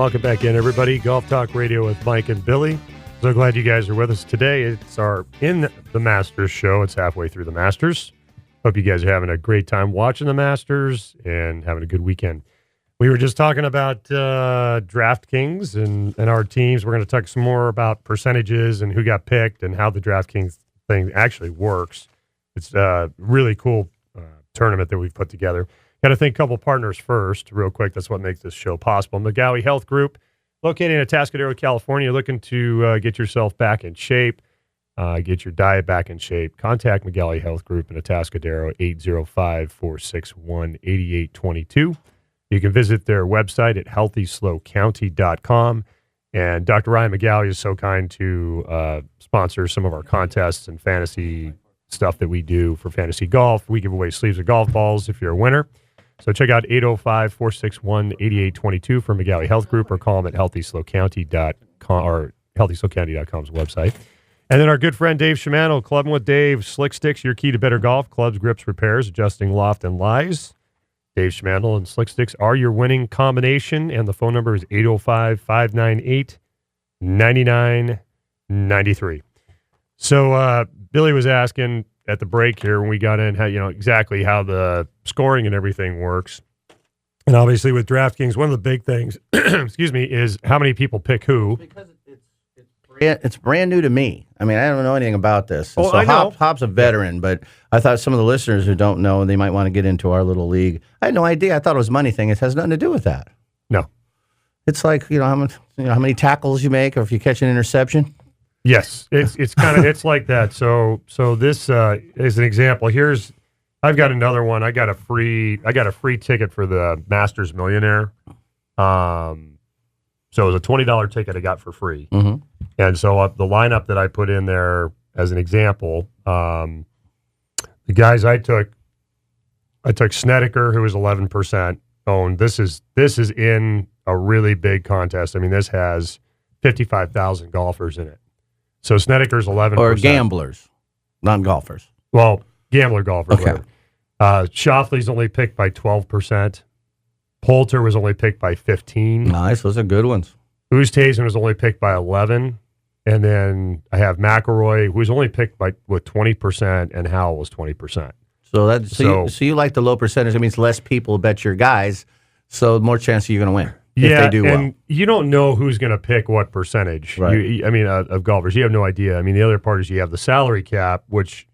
Welcome back in, everybody. Golf Talk Radio with Mike and Billy. So glad you guys are with us today. It's our In the Masters show. It's halfway through the Masters. Hope you guys are having a great time watching the Masters and having a good weekend. We were just talking about DraftKings and our teams. We're going to talk some more about percentages and who got picked and how the DraftKings thing actually works. It's a really cool tournament that we've put together. Got to thank a couple partners first, real quick. That's what makes this show possible. McGowie Health Group, located in Atascadero, California. You're looking to get yourself back in shape, get your diet back in shape. Contact McGowie Health Group in Atascadero, 805-461-8822. You can visit their website at healthyslowcounty.com. And Dr. Ryan McGowie is so kind to sponsor some of our contests and fantasy stuff that we do for fantasy golf. We give away sleeves of golf balls if you're a winner. So check out 805-461-8822 for McGowie Health Group, or call them at healthyslowcounty.com or healthyslowcounty.com's website. And then our good friend Dave Shimano, Clubbing with Dave, Slick Sticks, your key to better golf, clubs, grips, repairs, adjusting loft and lies. Dave Shimano and Slick Sticks are your winning combination, and the phone number is 805-598-9993. So Billy was asking at the break here when we got in how, exactly how the scoring and everything works. And obviously with DraftKings, one of the big things, excuse me, is how many people pick who. Because it's brand new to me. I mean, I don't know anything about this. Oh, so I know. Hop's a veteran, but I thought some of the listeners who don't know, they might want to get into our little league. I had no idea. I thought it was a money thing. It has nothing to do with that. No. It's like, how many tackles you make, or if you catch an interception. Yes, it's kind of it's like that. So this is an example. I've got another one. I got a free ticket for the Masters Millionaire. So it was a $20 ticket I got for free. Mm-hmm. And so the lineup that I put in there as an example, the guys I took Snedeker, who was 11% owned. This is in a really big contest. I mean, this has 55,000 golfers in it. So Snedeker's 11%. Or gamblers, not golfers. Well, gambler golfers. Okay. Shoffley's only picked by 12%. Poulter was only picked by 15%. Nice. Those are good ones. Oosthuizen was only picked by 11%. And then I have McIlroy, who was only picked with 20%, and Howell was 20%. So you like the low percentage. It means less people bet your guys, so more chance you're going to win. Yeah, if they do and well. you don't know who's going to pick what percentage. Right. Of golfers. You have no idea. I mean, the other part is you have the salary cap, which,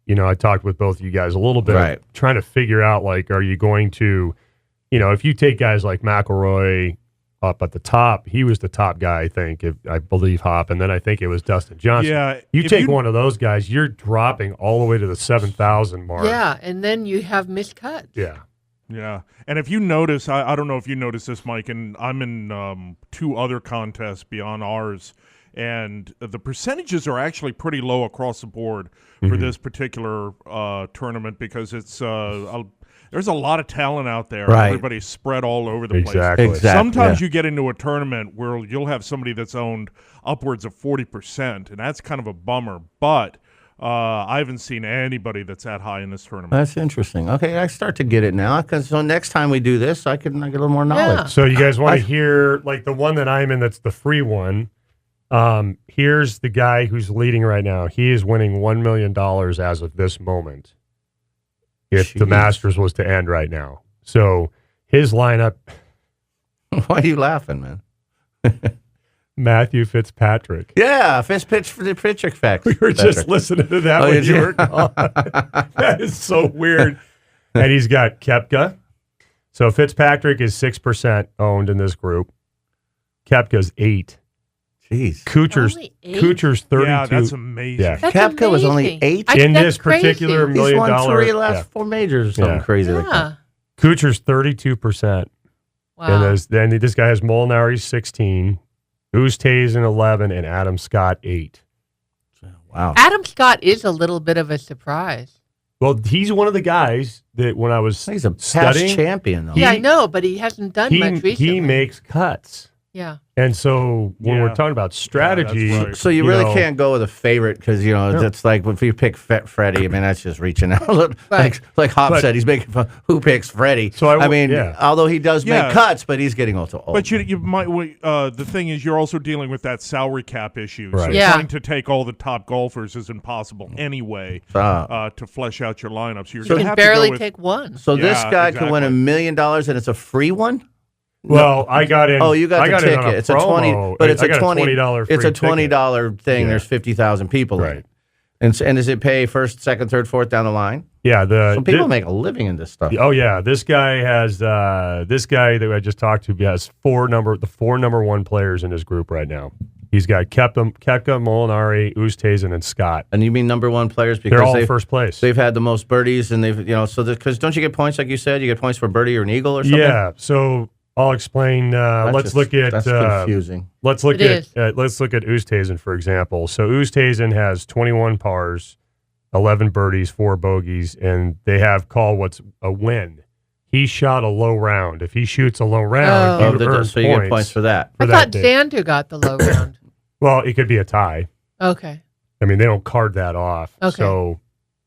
I talked with both of you guys a little bit, right, trying to figure out, are you going to, if you take guys like McIlroy up at the top, he was the top guy, I believe, Hop, and then I think it was Dustin Johnson. Yeah. You take one of those guys, you're dropping all the way to the 7,000 mark. Yeah, and then you have miscuts. Yeah. Yeah, and if you notice, I don't know if you noticed this, Mike, and I'm in two other contests beyond ours, and the percentages are actually pretty low across the board for this particular tournament, because it's there's a lot of talent out there. Right. Everybody's spread all over the place. Exactly. Sometimes you get into a tournament where you'll have somebody that's owned upwards of 40%, and that's kind of a bummer, but I haven't seen anybody that's that high in this tournament. That's interesting. Okay, I start to get it now, because next time we do this, I get a little more knowledge. Yeah. So you guys want to hear, the one that I'm in that's the free one. Here's the guy who's leading right now. He is winning $1 million as of this moment if the Masters was to end right now. So his lineup. Why are you laughing, man? Matthew Fitzpatrick. Yeah, pitch for the pitch effect. We were just listening to that when you were calling. That is so weird. And he's got Koepka. So Fitzpatrick is 6% owned in this group. Koepka's 8%. Jeez. Kuchar's 32%. Yeah, that's amazing. Yeah. That's Koepka was only amazing. 8%? In this That's crazy. particular $1 He's million. won 3 last 4 majors or something crazy like that. Yeah. Kuchar's 32%. Wow. And then this guy has Molinari 16%, Oosthuizen 11%, and Adam Scott 8%. Wow. Adam Scott is a little bit of a surprise. Well, he's one of the guys that when I was He's a past studying, champion, though. Yeah, I know, but he hasn't done much recently. he makes cuts. Yeah. And so when we're Yeah. talking about strategy, that's right. So you really know, can't go with a favorite because that's like if you pick Freddie. I mean, that's just reaching out. like Hop But- said, he's making fun. Who picks Freddie? So I mean, yeah. although he does Yeah. make cuts, but he's getting also old. But you might. The thing is, you're also dealing with that salary cap issue. Right. So Yeah. trying to take all the top golfers is impossible anyway. To flesh out your lineup, so you're You going to can have barely to go with. take one. So this Yeah, guy can win $1 exactly. million and it's a free one. well, I got in. Oh, you got I the got in ticket. on a It's a promo. 20, but it's I a got $20. $20 It's a free ticket. $20 thing. Yeah. There's 50,000 people in Right. it. And does it pay first, second, third, fourth down the line? Yeah, Some people make a living in this stuff. Oh yeah, this guy has this guy that I just talked to has the four number one players in his group right now. He's got Koepka, Molinari, Oosthuizen, and Scott. And you mean number one players because They're all they've, first place. they've had the most birdies and they've so because don't you get points like you said? You get points for birdie or an eagle or something. Yeah, so I'll explain. Let's look at that's confusing. let's look It at let's look at Oosthuizen for example. So Oosthuizen has 21 pars, 11 birdies, 4 bogeys, and they have called what's a win. He shot a low round. If he shoots a low round, Oh. you earn So you get points for that. for I that thought day. Xander got the low round. Well, it could be a tie. Okay. I mean, they don't card that off. Okay. So,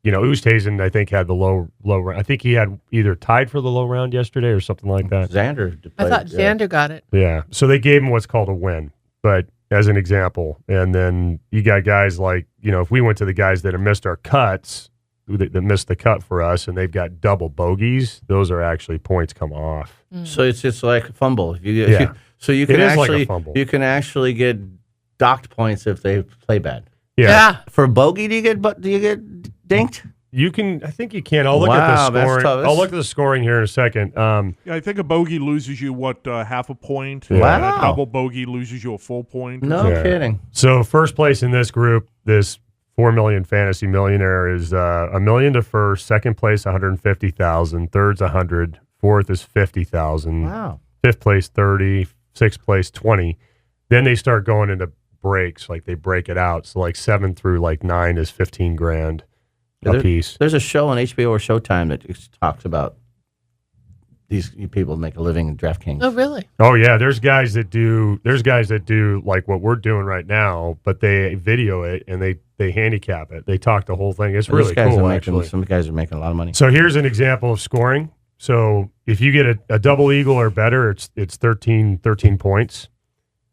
Oosthuizen, I think, had the low round. I think he had either tied for the low round yesterday or something like that. Xander. I thought Xander got it. Yeah. So they gave him what's called a win, but as an example. And then you got guys like, if we went to the guys that have missed our cuts, that missed the cut for us, and they've got double bogeys, those are actually points come off. So it's like a fumble. Yeah. So you It can is like a actually fumble. you can actually get docked points if they play bad. Yeah. For bogey, do you get dinked? You can, I think you can. I'll look Wow, at the that's scoring. tough. I'll look at the scoring here in a second. Yeah, I think a bogey loses you half a point. Yeah. And Wow. a double bogey loses you a full point. No Yeah. kidding. So first place in this group, this 4 million fantasy millionaire is $1 million to first, second place 150,000, third's 100, fourth is 50,000, Wow. fifth place 30, sixth place 20. Then they start going into breaks, like they break it out. So like 7 through like 9 is 15 grand a piece. There's a show on HBO or Showtime that just talks about these people make a living in DraftKings. Oh, really? Oh yeah, there's guys that do like what we're doing right now, but they video it and they handicap it. They talk the whole thing. It's These really guys cool are actually. some guys are making a lot of money. So here's an example of scoring. So if you get a double eagle or better, it's 13 points.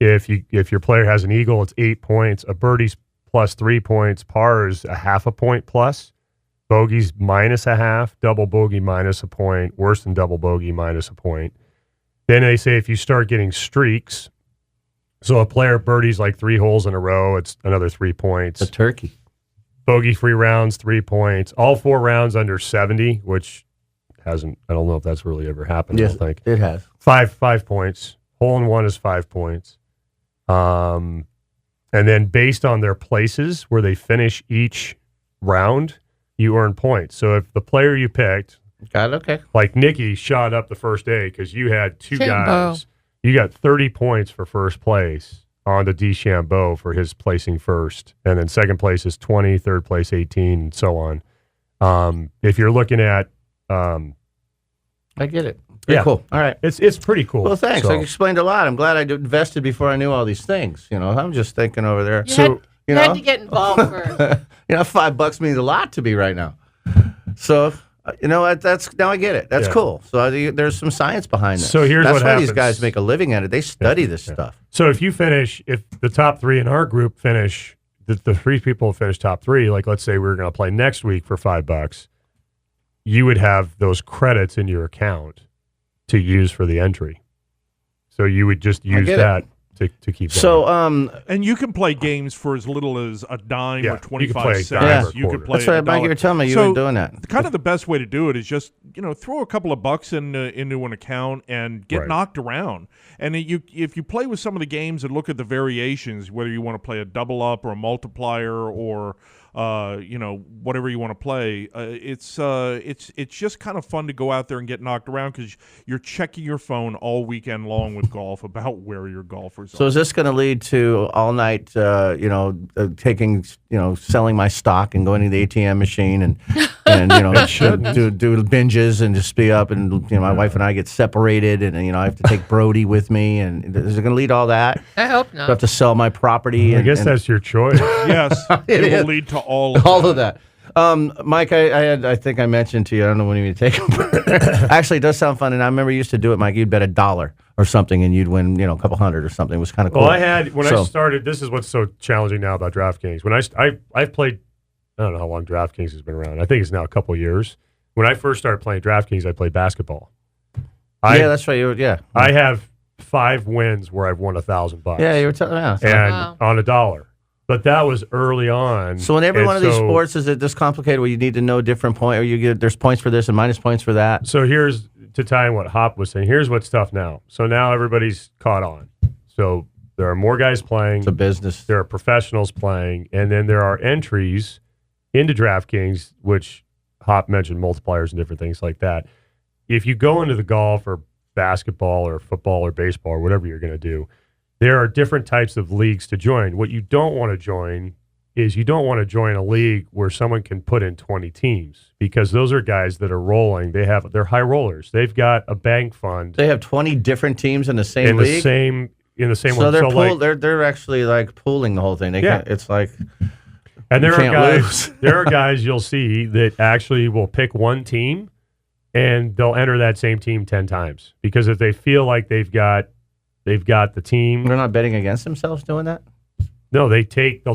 If your player has an eagle, it's 8 points. A birdie's plus 3 points. Par is a half a point plus. Bogey's minus a half. Double bogey minus a point. Worse than double bogey minus a point. Then they say if you start getting streaks, so a player birdies like 3 holes in a row, it's another 3 points. The turkey. Bogey free rounds, 3 points. All 4 rounds under 70, which hasn't. I don't know if that's really ever happened. Yes, I don't think it has. 5 points. Hole in one is 5 points. And then based on their places where they finish each round, you earn points. So if the player you picked, Got it. Okay. like Nikki, shot up the first day because you had 2 Chambeau. guys, you got 30 points for first place on the DeChambeau for his placing first, and then second place is 20, third place 18, and so on. If you're looking at, I get it. Pretty Yeah. cool. All right. it's pretty cool. Well, thanks. So- I explained a lot. I'm glad I invested before I knew all these things. I'm just thinking over there. You, So, had, you you know? had to get involved first. $5 means a lot to me right now. So, that's now I get it. That's Yeah. cool. So there's some science behind this. So here's that's what why these happens. guys make a living at it. They study this stuff. So if the top 3 in our group finish, the 3 people finish top 3, like let's say we were going to play next week for $5, you would have those credits in your account to use for the entry. So you would just use get that to keep going. So, And you can play games for as little as a dime Yeah, or you can 25 play a cents. dime or a You can quarter. play that's right, a Mike. You dollar. were telling me you So, were doing that. kind of the best way to do it is just throw a couple of bucks into an account and get Right. knocked around. And if you play with some of the games and look at the variations, whether you want to play a double up or a multiplier or whatever you want to play, it's just kind of fun to go out there and get knocked around because you're checking your phone all weekend long with golf about where your golfers So are. is this going to lead to all night, taking, selling my stock and going to the ATM machine and and shouldn't. do binges and just be up, and my wife and I get separated, and I have to take Brody with me, and is it going to lead to all that? I hope Do I have not. to sell my property? I guess that's your choice. Yes, It it will is. lead to all of all that. of that. Mike, I think I mentioned to you, I don't know when you need to take them. Actually, it does sound fun, and I remember you used to do it, Mike. You'd bet $1 or something, and you'd win, a couple hundred or something. It was kind of cool. Well, I had when I So- started. This is what's so challenging now about DraftKings. When I've played, I don't know how long DraftKings has been around. I think it's now a couple of years. When I first started playing DraftKings, I played basketball. Yeah, that's right. I have 5 wins where I've won $1,000. Yeah, you were telling me. and Wow. on $1. But that was early on. So in every And one of these so- sports, is it this complicated where you need to know different points, or there's points for this and minus points for that? So here's to tie in what Hop was saying. Here's what's tough now. So now everybody's caught on. So there are more guys playing. It's a business. There are professionals playing, and then there are entries into DraftKings, which Hop mentioned multipliers and different things like that. If you go into the golf or basketball or football or baseball or whatever you're going to do, there are different types of leagues to join. What you don't want to join is you don't want to join a league where someone can put in 20 teams, because those are guys that are rolling. They're high rollers. They've got a bank fund They have 20 different teams in the same in league. the same so one. they're they're actually like pooling the whole thing. They Yeah. can't, it's like And there You are can't guys, lose. there are guys you'll see that actually will pick one team, and they'll enter that same team 10 times, because if they feel like they've got the team. they're not betting against themselves doing that. No, they'll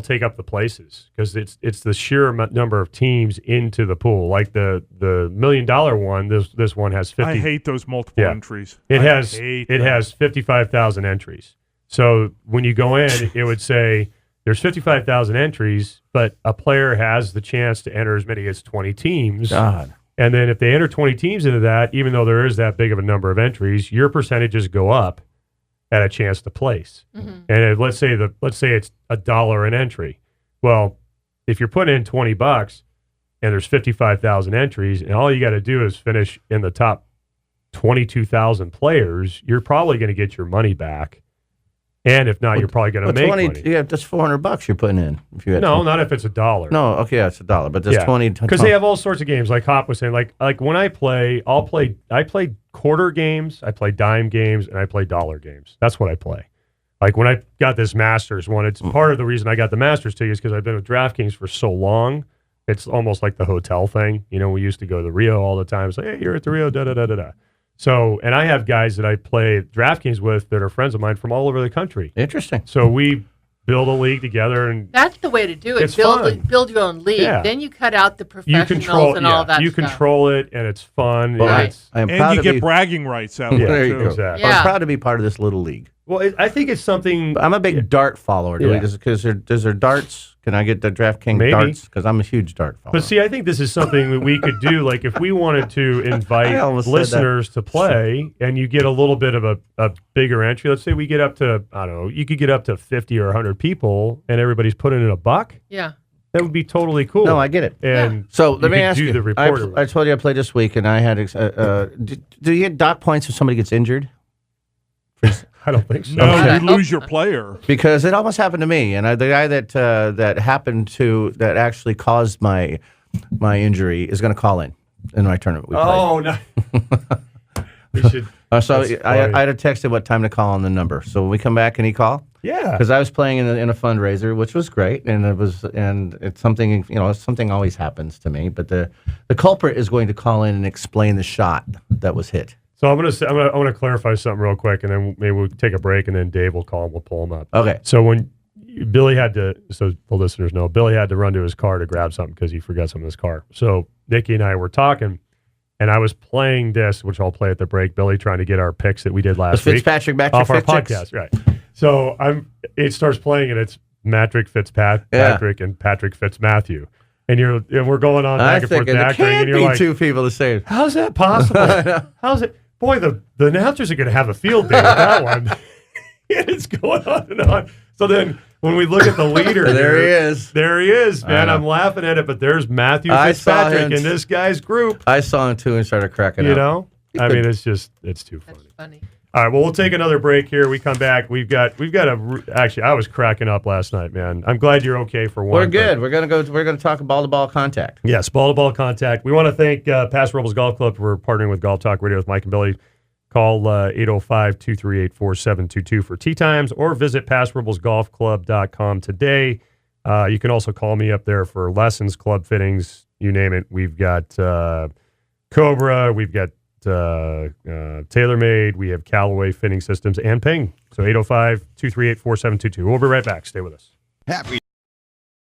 take up the places, because it's the sheer number of teams into the pool. Like the $1 million one, this one has 50. I hate those multiple Yeah. entries. It I has hate it them. has 55,000 entries. So when you go in, it would say there's 55,000 entries, but a player has the chance to enter as many as 20 teams. God. And then if they enter 20 teams into that, even though there is that big of a number of entries, your percentages go up at a chance to place. And let's say it's $1 an entry. Well, if you're putting in $20 and there's 55,000 entries, and all you got to do is finish in the top 22,000 players, you're probably going to get your money back. And if not, you're probably going to Well, make 20, money. yeah, that's $400 you're putting in. If you had No, 20. not if it's $1. No, okay, yeah, it's $1, but there's 20. because they have all sorts of games. Like Hop was saying, like when I play, I play quarter games, I play dime games, and I play dollar games. That's what I play. Like when I got this Masters one, it's part of the reason I got the Masters tickets, because I've been with DraftKings for so long. It's almost like the hotel thing. We used to go to the Rio all the time. It's like, hey, you're at the Rio, da da da da da. So, and I have guys that I play DraftKings with that are friends of mine from all over the country. Interesting. So we build a league together, and That's the way to do it. It's fun. Build your own league. Yeah. Then you cut out the you professionals control, and all that you stuff. control it, and it's fun. Well, and Right. it's, I am And proud you to get be. bragging rights out Yeah, of there it, you too. go. exactly. Yeah. I'm proud to be part of this little league. Well, I think it's something. I'm a big dart follower. Yeah. Because is there darts? Can I get the DraftKings Maybe. darts? Because I'm a huge dart follower. But see, I think this is something that we could do. Like if we wanted to invite I almost said that. listeners to play, and you get a little bit of a bigger entry. Let's say we get up to, I don't know, you could get up to 50 or 100 people, and everybody's putting in $1. Yeah. That would be totally cool. No, I get it. And So let me could ask do you. the reporter. I told you I played this week, and I had. Do you get dock points if somebody gets injured? I don't think so. No, Okay. you lose your player. Because it almost happened to me, and the guy that actually caused my injury is going to call in my tournament. We played. Oh no. We should. So That's I funny. had to text him what time to call on the number. So when we come back, can he call? Yeah. Because I was playing in a fundraiser, which was great, and it's something something always happens to me. But the culprit is going to call in and explain the shot that was hit. So I'm gonna clarify something real quick, and then maybe we'll take a break, and then Dave will call and we'll pull him up. Okay. So when Billy had to, so the listeners know, Billy had to run to his car to grab something because he forgot something in his car. So Nikki and I were talking, and I was playing this, which I'll play at the break. Billy trying to get our picks that we did last week Fitzpatrick back off to our Fitzix? podcast, right? So it starts playing, and it's Matrick Fitzpatrick and Patrick Fitzmatthew, and we're going on I back and forth think there acting, can't and you're be like, two people the same. how's that possible? How's it? Boy, the announcers are going to have a field day with that one. And it's going on and on. So then when we look at the leader, There he here, is. There he is, man. know. I'm laughing at it, but there's Matthew I saw Fitzpatrick him. in this guy's group. I saw him too and started cracking You up. know? I mean, it's too That's funny. funny. All right, well, we'll take another break here. We come back. Actually, I was cracking up last night, man. I'm glad you're okay for one. We're good. We're gonna talk ball-to-ball contact. Yes, ball-to-ball contact. We want to thank Pass Rebels Golf Club for partnering with Golf Talk Radio with Mike and Billy. Call 805-238-4722 for tee times or visit PassRebelsGolfClub.com today. You can also call me up there for lessons, club fittings, you name it. We've got Cobra, we've got TaylorMade, we have Callaway Fitting Systems, and Ping. So 805-238-4722. We'll be right back. Stay with us. Happy